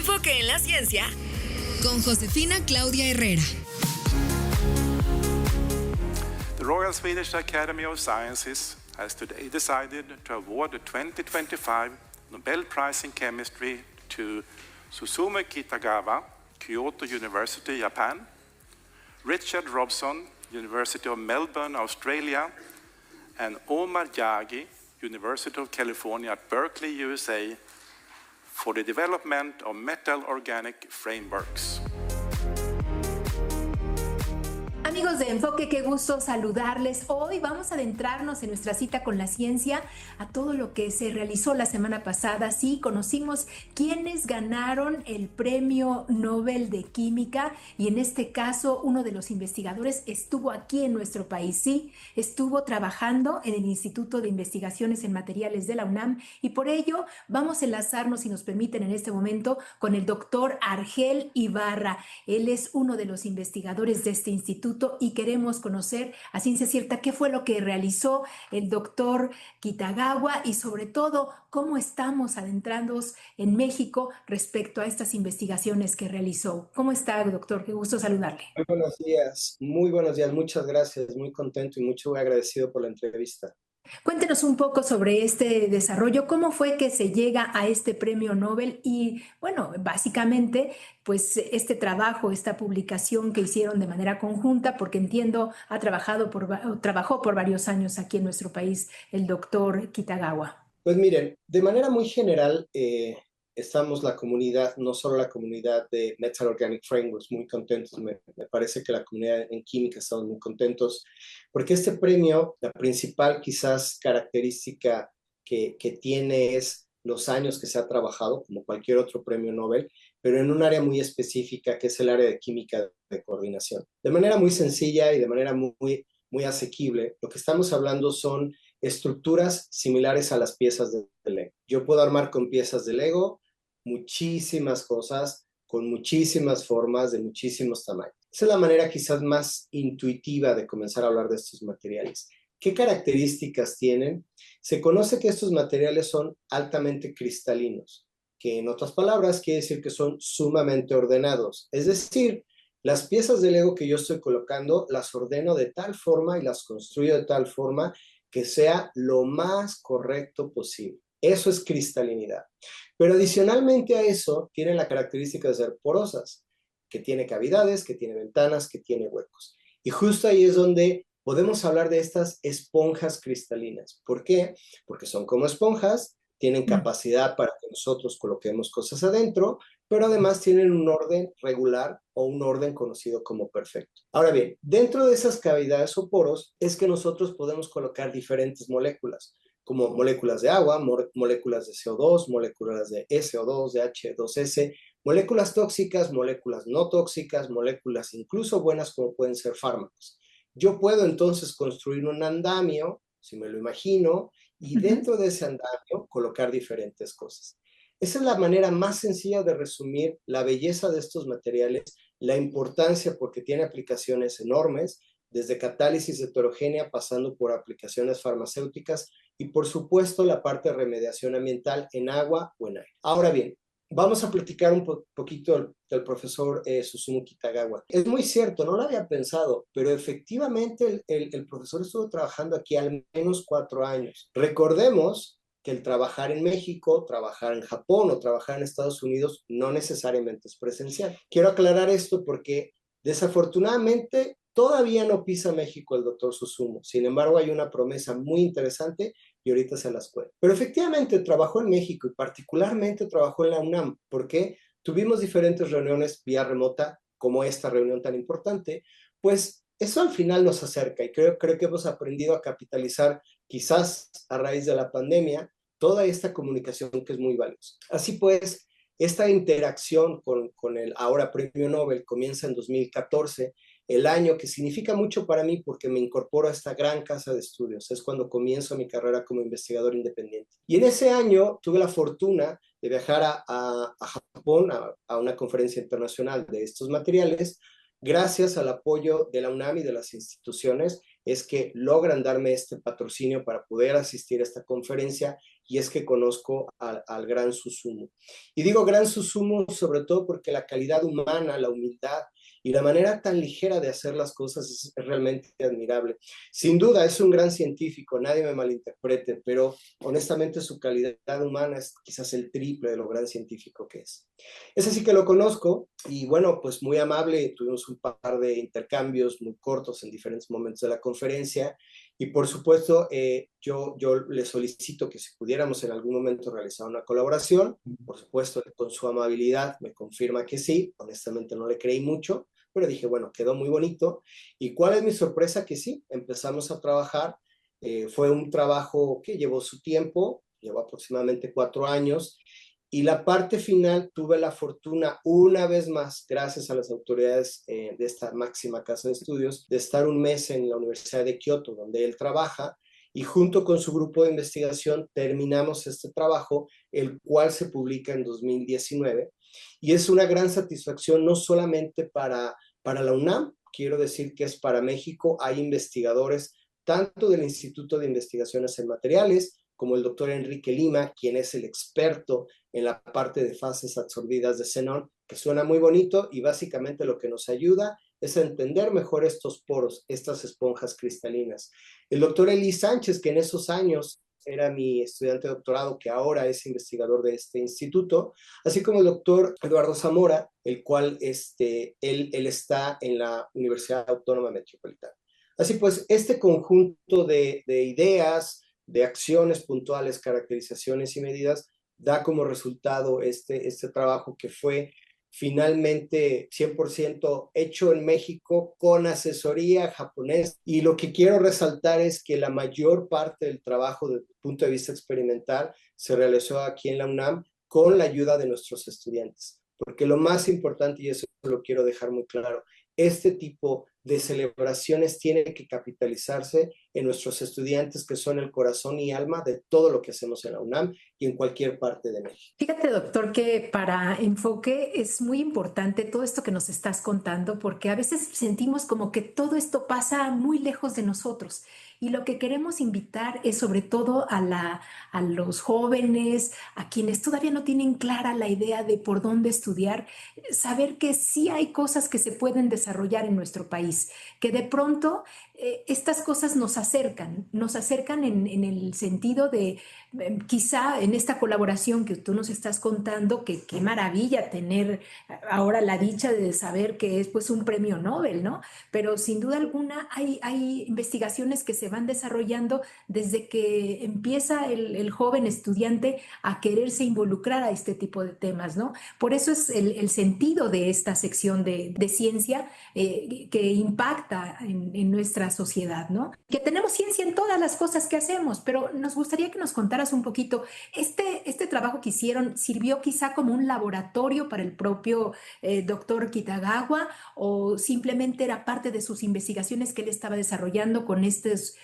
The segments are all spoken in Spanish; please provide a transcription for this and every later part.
Enfoque en la ciencia con Josefina Claudia Herrera. The Royal Swedish Academy of Sciences has today decided to award the 2025 Nobel Prize in Chemistry to Susumu Kitagawa, Kyoto University, Japan, Richard Robson, University of Melbourne, Australia, and Omar Yagi, University of California at Berkeley, USA, for the development of metal organic frameworks. Amigos de Enfoque, qué gusto saludarles. Hoy vamos a adentrarnos en nuestra cita con la ciencia, a todo lo que se realizó la semana pasada. Sí, conocimos quiénes ganaron el Premio Nobel de Química y en este caso uno de los investigadores estuvo aquí en nuestro país. Sí, estuvo trabajando en el Instituto de Investigaciones en Materiales de la UNAM y por ello vamos a enlazarnos, si nos permiten en este momento, con el doctor Argel Ibarra. Él es uno de los investigadores de este instituto y queremos conocer a ciencia cierta qué fue lo que realizó el doctor Kitagawa y sobre todo cómo estamos adentrándonos en México respecto a estas investigaciones que realizó. ¿Cómo está, doctor? Qué gusto saludarle. Muy buenos días, muchas gracias, muy contento y muy agradecido por la entrevista. Cuéntenos un poco sobre este desarrollo, cómo fue que se llega a este premio Nobel y, bueno, básicamente, pues este trabajo, esta publicación que hicieron de manera conjunta, porque entiendo trabajó por varios años aquí en nuestro país el doctor Kitagawa. Pues miren, de manera muy general, estamos la comunidad, no solo la comunidad de Metal Organic Frameworks, muy contentos. Me parece que la comunidad en química estamos muy contentos, porque este premio, la principal quizás característica que tiene es los años que se ha trabajado, como cualquier otro premio Nobel, pero en un área muy específica, que es el área de química de coordinación. De manera muy sencilla y de manera muy asequible, lo que estamos hablando son estructuras similares a las piezas de Lego. Yo puedo armar con piezas de Lego muchísimas cosas, con muchísimas formas, de muchísimos tamaños. Esa es la manera quizás más intuitiva de comenzar a hablar de estos materiales. ¿Qué características tienen? Se conoce que estos materiales son altamente cristalinos, que en otras palabras quiere decir que son sumamente ordenados. Es decir, las piezas de Lego que yo estoy colocando las ordeno de tal forma y las construyo de tal forma que sea lo más correcto posible. Eso es cristalinidad. Pero adicionalmente a eso, tienen la característica de ser porosas, que tiene cavidades, que tiene ventanas, que tiene huecos. Y justo ahí es donde podemos hablar de estas esponjas cristalinas. ¿Por qué? Porque son como esponjas, tienen capacidad para que nosotros coloquemos cosas adentro, pero además tienen un orden regular o un orden conocido como perfecto. Ahora bien, dentro de esas cavidades o poros es que nosotros podemos colocar diferentes moléculas, como moléculas de agua, moléculas de CO2, moléculas de SO2, de H2S, moléculas tóxicas, moléculas no tóxicas, moléculas incluso buenas como pueden ser fármacos. Yo puedo entonces construir un andamio, si me lo imagino, y dentro de ese andamio colocar diferentes cosas. Esa es la manera más sencilla de resumir la belleza de estos materiales, la importancia porque tiene aplicaciones enormes, desde catálisis heterogénea pasando por aplicaciones farmacéuticas y por supuesto la parte de remediación ambiental en agua o en aire. Ahora bien, vamos a platicar un poquito del profesor Susumu Kitagawa. Es muy cierto, no lo había pensado, pero efectivamente el profesor estuvo trabajando aquí al menos 4 años. Recordemos que el trabajar en México, trabajar en Japón o trabajar en Estados Unidos no necesariamente es presencial. Quiero aclarar esto porque desafortunadamente todavía no pisa México el doctor Susumu. Sin embargo, hay una promesa muy interesante y ahorita se las cuento. Pero efectivamente trabajó en México y particularmente trabajó en la UNAM. ¿Por qué? Tuvimos diferentes reuniones vía remota, como esta reunión tan importante, pues eso al final nos acerca y creo que hemos aprendido a capitalizar, quizás a raíz de la pandemia, toda esta comunicación que es muy valiosa. Así pues, esta interacción con el ahora Premio Nobel comienza en 2014, el año que significa mucho para mí porque me incorporo a esta gran casa de estudios. Es cuando comienzo mi carrera como investigador independiente. Y en ese año tuve la fortuna de viajar a Japón a una conferencia internacional de estos materiales. Gracias al apoyo de la UNAM y de las instituciones es que logran darme este patrocinio para poder asistir a esta conferencia y es que conozco al gran Susumu. Y digo gran Susumu sobre todo porque la calidad humana, la humildad y la manera tan ligera de hacer las cosas es realmente admirable. Sin duda es un gran científico, nadie me malinterprete, pero honestamente su calidad humana es quizás el triple de lo gran científico que es. Es así que lo conozco y bueno, pues muy amable, tuvimos un par de intercambios muy cortos en diferentes momentos de la conferencia y por supuesto yo le solicito que si pudiéramos en algún momento realizar una colaboración, por supuesto con su amabilidad me confirma que sí, honestamente no le creí mucho, pero dije bueno, quedó muy bonito y cuál es mi sorpresa que sí, empezamos a trabajar, fue un trabajo que llevó su tiempo, llevó aproximadamente 4 años y la parte final tuve la fortuna, una vez más, gracias a las autoridades de esta máxima casa de estudios, de estar un mes en la Universidad de Kioto, donde él trabaja, y junto con su grupo de investigación terminamos este trabajo, el cual se publica en 2019. Y es una gran satisfacción no solamente para la UNAM, quiero decir que es para México, hay investigadores tanto del Instituto de Investigaciones en Materiales, como el doctor Enrique Lima, quien es el experto en la parte de fases absorbidas de xenón, que suena muy bonito y básicamente lo que nos ayuda es a entender mejor estos poros, estas esponjas cristalinas. El doctor Eli Sánchez, que en esos años era mi estudiante de doctorado, que ahora es investigador de este instituto, así como el doctor Eduardo Zamora, el cual él está en la Universidad Autónoma Metropolitana. Así pues, este conjunto de ideas, de acciones puntuales, caracterizaciones y medidas, da como resultado este trabajo que fue finalmente 100% hecho en México con asesoría japonesa. Y lo que quiero resaltar es que la mayor parte del trabajo desde el punto de vista experimental se realizó aquí en la UNAM con la ayuda de nuestros estudiantes. Porque lo más importante, y eso lo quiero dejar muy claro, este tipo de celebraciones tiene que capitalizarse en nuestros estudiantes que son el corazón y alma de todo lo que hacemos en la UNAM y en cualquier parte de México. Fíjate, doctor, que para Enfoque es muy importante todo esto que nos estás contando, porque a veces sentimos como que todo esto pasa muy lejos de nosotros. Y lo que queremos invitar es sobre todo a los jóvenes, a quienes todavía no tienen clara la idea de por dónde estudiar, saber que sí hay cosas que se pueden desarrollar en nuestro país, que de pronto estas cosas nos acercan en el sentido de quizá en esta colaboración que tú nos estás contando, que qué maravilla tener ahora la dicha de saber que es pues un premio Nobel, ¿no? Pero sin duda alguna hay investigaciones que se van desarrollando desde que empieza el joven estudiante a quererse involucrar a este tipo de temas, ¿no? Por eso es el sentido de esta sección de ciencia que impacta en nuestra sociedad, ¿no? Que tenemos ciencia en todas las cosas que hacemos, pero nos gustaría que nos contaras un poquito, este trabajo que hicieron sirvió quizá como un laboratorio para el propio doctor Kitagawa o simplemente era parte de sus investigaciones que él estaba desarrollando con estos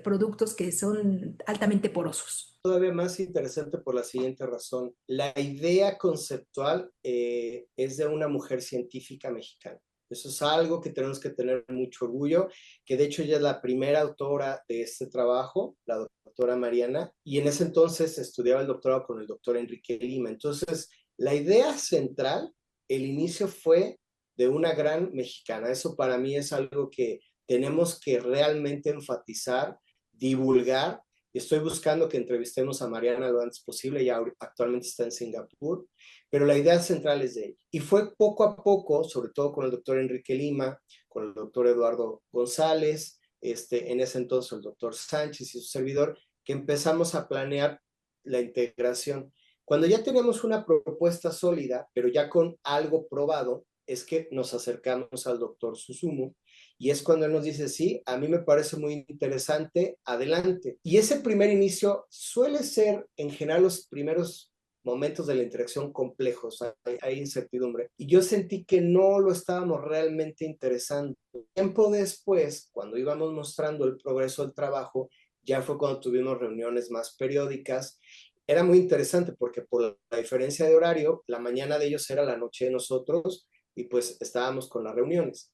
productos que son altamente porosos. Todavía más interesante por la siguiente razón. La idea conceptual es de una mujer científica mexicana. Eso es algo que tenemos que tener mucho orgullo, que de hecho ella es la primera autora de este trabajo, la doctora Mariana, y en ese entonces estudiaba el doctorado con el doctor Enrique Lima. Entonces, la idea central, el inicio fue de una gran mexicana. Eso para mí es algo que tenemos que realmente enfatizar, divulgar. Estoy buscando que entrevistemos a Mariana lo antes posible, ya actualmente está en Singapur, pero la idea central es de ella. Y fue poco a poco, sobre todo con el doctor Enrique Lima, con el doctor Eduardo González, en ese entonces el doctor Sánchez y su servidor, que empezamos a planear la integración. Cuando ya tenemos una propuesta sólida, pero ya con algo probado, es que nos acercamos al doctor Susumu y es cuando él nos dice, sí, a mí me parece muy interesante, adelante. Y ese primer inicio suele ser, en general, los primeros momentos de la interacción complejos, hay incertidumbre. Y yo sentí que no lo estábamos realmente interesando. Tiempo después, cuando íbamos mostrando el progreso del trabajo, ya fue cuando tuvimos reuniones más periódicas. Era muy interesante porque por la diferencia de horario, la mañana de ellos era la noche de nosotros y pues estábamos con las reuniones.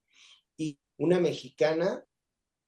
Y una mexicana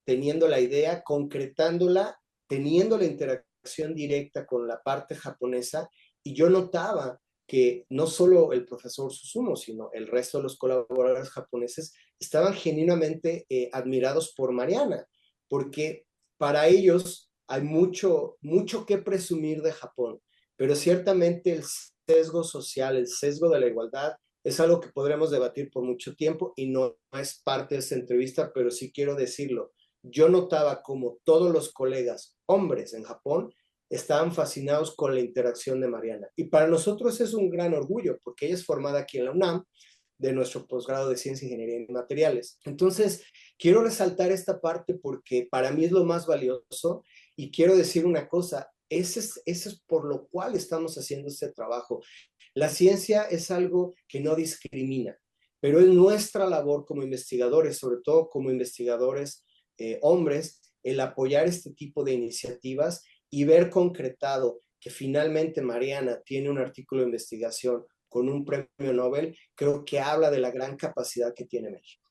teniendo la idea, concretándola, teniendo la interacción interacción directa con la parte japonesa y yo notaba que no solo el profesor Susumu, sino el resto de los colaboradores japoneses estaban genuinamente admirados por Mariana, porque para ellos hay mucho que presumir de Japón, pero ciertamente el sesgo social, el sesgo de la igualdad, es algo que podremos debatir por mucho tiempo y no es parte de esta entrevista, pero sí quiero decirlo. Yo notaba como todos los colegas hombres en Japón estaban fascinados con la interacción de Mariana. Y para nosotros es un gran orgullo, porque ella es formada aquí en la UNAM, de nuestro posgrado de Ciencia, Ingeniería y Materiales. Entonces, quiero resaltar esta parte porque para mí es lo más valioso y quiero decir una cosa, ese es por lo cual estamos haciendo este trabajo. La ciencia es algo que no discrimina, pero es nuestra labor como investigadores, sobre todo como investigadores hombres, el apoyar este tipo de iniciativas y ver concretado que finalmente Mariana tiene un artículo de investigación con un premio Nobel, creo que habla de la gran capacidad que tiene México.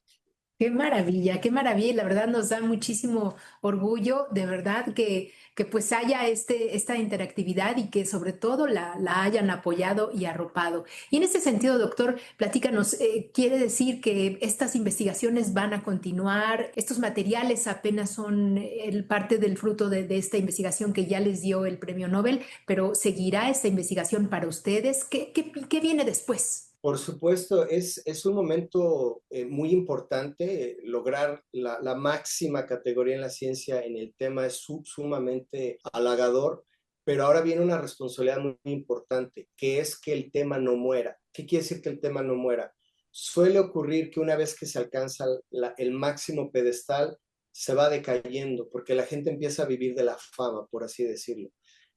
Qué maravilla, y la verdad nos da muchísimo orgullo, de verdad, que pues haya esta interactividad y que sobre todo la hayan apoyado y arropado. Y en ese sentido, doctor, platícanos, ¿quiere decir que estas investigaciones van a continuar? ¿Estos materiales apenas son parte del fruto de esta investigación que ya les dio el premio Nobel, pero seguirá esta investigación para ustedes? ¿Qué viene después? Por supuesto, es un momento muy importante. Lograr la máxima categoría en la ciencia en el tema es sumamente halagador, pero ahora viene una responsabilidad muy importante, que es que el tema no muera. ¿Qué quiere decir que el tema no muera? Suele ocurrir que una vez que se alcanza el máximo pedestal, se va decayendo, porque la gente empieza a vivir de la fama, por así decirlo.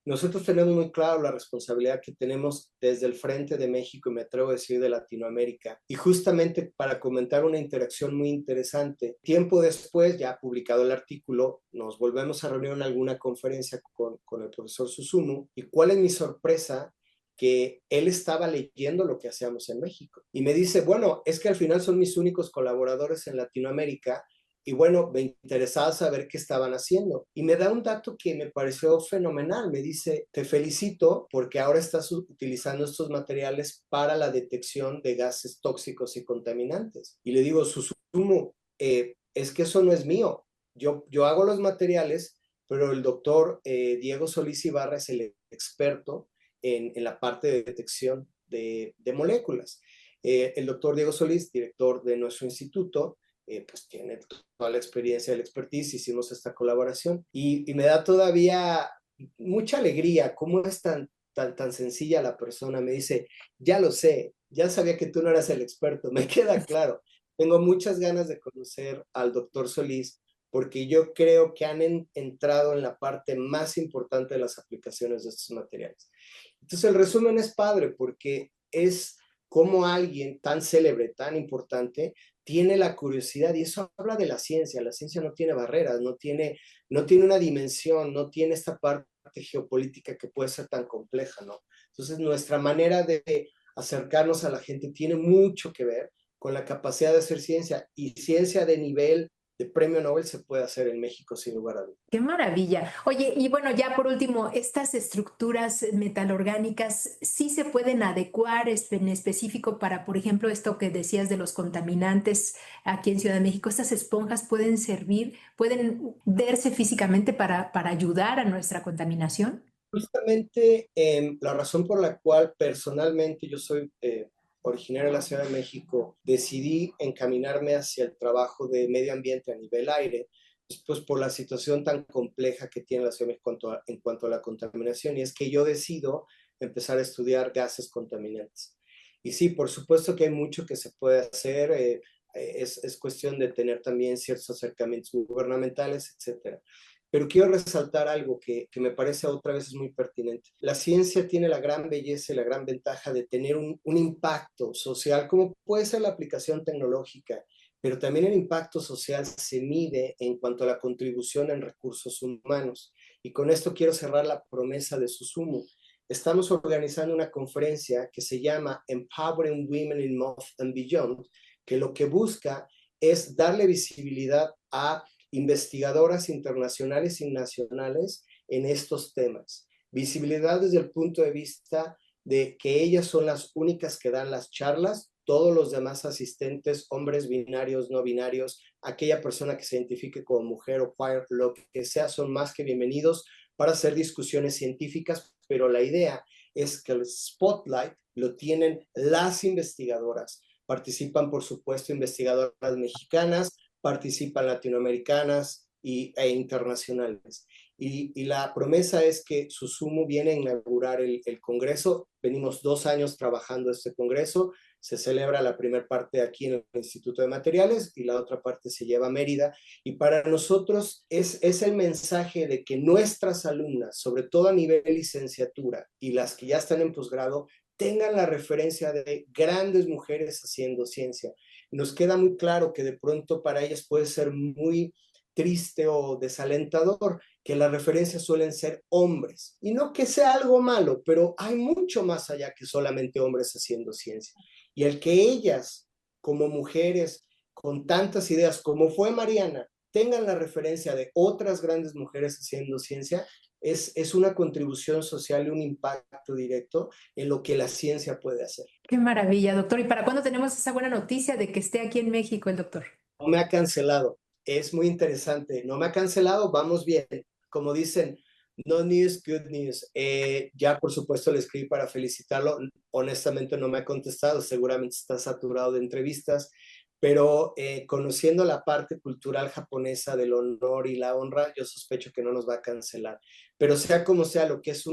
Nosotros tenemos muy claro la responsabilidad que tenemos desde el frente de México y me atrevo a decir de Latinoamérica. Y justamente para comentar una interacción muy interesante, tiempo después, ya publicado el artículo, nos volvemos a reunir en alguna conferencia con el profesor Susumu. ¿Y cuál es mi sorpresa? Que él estaba leyendo lo que hacíamos en México. Y me dice, bueno, es que al final son mis únicos colaboradores en Latinoamérica y bueno, me interesaba saber qué estaban haciendo. Y me da un dato que me pareció fenomenal. Me dice, te felicito porque ahora estás utilizando estos materiales para la detección de gases tóxicos y contaminantes. Y le digo, Susumu, es que eso no es mío. Yo hago los materiales, pero el doctor Diego Solís Ibarra es el experto en la parte de detección de moléculas. El doctor Diego Solís, director de nuestro instituto, pues tiene toda la experiencia, el expertise, hicimos esta colaboración y me da todavía mucha alegría cómo es tan sencilla la persona. Me dice, ya lo sé, ya sabía que tú no eras el experto, me queda claro. Tengo muchas ganas de conocer al doctor Solís porque yo creo que han entrado en la parte más importante de las aplicaciones de estos materiales. Entonces el resumen es padre porque es como alguien tan célebre, tan importante, tiene la curiosidad, y eso habla de la ciencia no tiene barreras, no tiene una dimensión, no tiene esta parte geopolítica que puede ser tan compleja, ¿no? Entonces nuestra manera de acercarnos a la gente tiene mucho que ver con la capacidad de hacer ciencia, y ciencia de nivel de premio Nobel se puede hacer en México sin lugar a dudas. Qué maravilla. Oye, y bueno, ya por último, estas estructuras metalorgánicas sí se pueden adecuar en específico para, por ejemplo, esto que decías de los contaminantes aquí en Ciudad de México. Estas esponjas pueden servir, pueden verse físicamente para ayudar a nuestra contaminación. Justamente la razón por la cual personalmente yo soy originario de la Ciudad de México, decidí encaminarme hacia el trabajo de medio ambiente a nivel aire, pues por la situación tan compleja que tiene la Ciudad de México en cuanto a la contaminación, y es que yo decido empezar a estudiar gases contaminantes. Y sí, por supuesto que hay mucho que se puede hacer, es cuestión de tener también ciertos acercamientos gubernamentales, etcétera. Pero quiero resaltar algo que me parece otra vez es muy pertinente. La ciencia tiene la gran belleza y la gran ventaja de tener un impacto social, como puede ser la aplicación tecnológica, pero también el impacto social se mide en cuanto a la contribución en recursos humanos. Y con esto quiero cerrar la promesa de Susumu. Estamos organizando una conferencia que se llama Empowering Women in Moth and Beyond, que lo que busca es darle visibilidad a investigadoras internacionales y nacionales en estos temas. Visibilidad desde el punto de vista de que ellas son las únicas que dan las charlas, todos los demás asistentes, hombres binarios, no binarios, aquella persona que se identifique como mujer o queer, lo que sea, son más que bienvenidos para hacer discusiones científicas, pero la idea es que el spotlight lo tienen las investigadoras. Participan, por supuesto, investigadoras mexicanas, participan latinoamericanas e internacionales. Y la promesa es que Susumu viene a inaugurar el Congreso. Venimos 2 años trabajando este Congreso. Se celebra la primera parte aquí en el Instituto de Materiales y la otra parte se lleva a Mérida. Y para nosotros es el mensaje de que nuestras alumnas, sobre todo a nivel licenciatura y las que ya están en posgrado, tengan la referencia de grandes mujeres haciendo ciencia. Nos queda muy claro que de pronto para ellas puede ser muy triste o desalentador que las referencias suelen ser hombres. Y no que sea algo malo, pero hay mucho más allá que solamente hombres haciendo ciencia. Y el que ellas, como mujeres con tantas ideas como fue Mariana, tengan la referencia de otras grandes mujeres haciendo ciencia, es una contribución social y un impacto directo en lo que la ciencia puede hacer. Qué maravilla, doctor. ¿Y para cuándo tenemos esa buena noticia de que esté aquí en México el doctor? No me ha cancelado. Es muy interesante. No me ha cancelado, vamos bien. Como dicen, no news, good news. Ya, por supuesto, le escribí para felicitarlo. Honestamente, no me ha contestado. Seguramente está saturado de entrevistas. Pero conociendo la parte cultural japonesa del honor y la honra, yo sospecho que no nos va a cancelar. Pero sea como sea, lo que es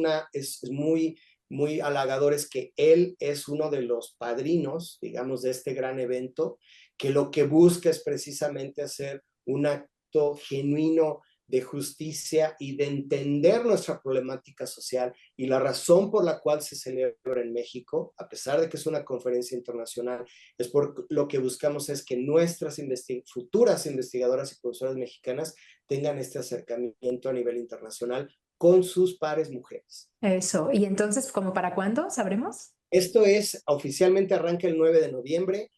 muy, muy halagador es que él es uno de los padrinos, digamos, de este gran evento, que lo que busca es precisamente hacer un acto genuino de justicia y de entender nuestra problemática social, y la razón por la cual se celebra en México, a pesar de que es una conferencia internacional, es por lo que buscamos es que nuestras futuras investigadoras y profesoras mexicanas tengan este acercamiento a nivel internacional con sus pares mujeres. Eso. ¿Y entonces, como para cuándo? ¿Sabremos? Esto oficialmente arranca el 9 de noviembre.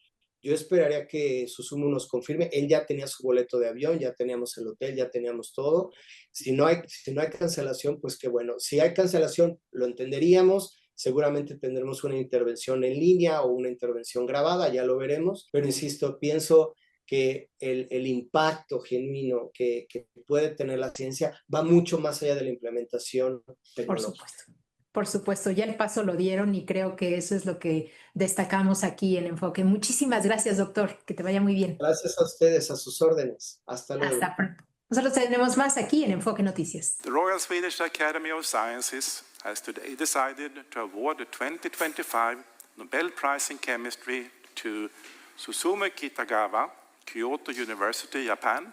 Yo esperaría que Susumu nos confirme. Él ya tenía su boleto de avión, ya teníamos el hotel, ya teníamos todo. Si no hay cancelación, pues qué bueno. Si hay cancelación, lo entenderíamos. Seguramente tendremos una intervención en línea o una intervención grabada, ya lo veremos. Pero insisto, pienso que el impacto genuino que puede tener la ciencia va mucho más allá de la implementación tecnológica. Por supuesto. Por supuesto, ya el paso lo dieron y creo que eso es lo que destacamos aquí en Enfoque. Muchísimas gracias, doctor. Que te vaya muy bien. Gracias a ustedes, a sus órdenes. Hasta luego. Hasta pronto. Nosotros tenemos más aquí en Enfoque Noticias. The Royal Swedish Academy of Sciences has today decided to award the 2025 Nobel Prize in Chemistry to Susumu Kitagawa, Kyoto University, Japan,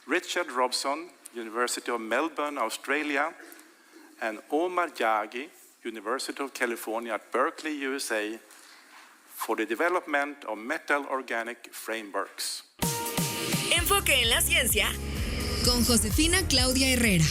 Richard Robson, University of Melbourne, Australia, and Omar Yagi, University of California at Berkeley, USA, for the development of metal organic frameworks. Enfoque en la ciencia con Josefina Claudia Herrera.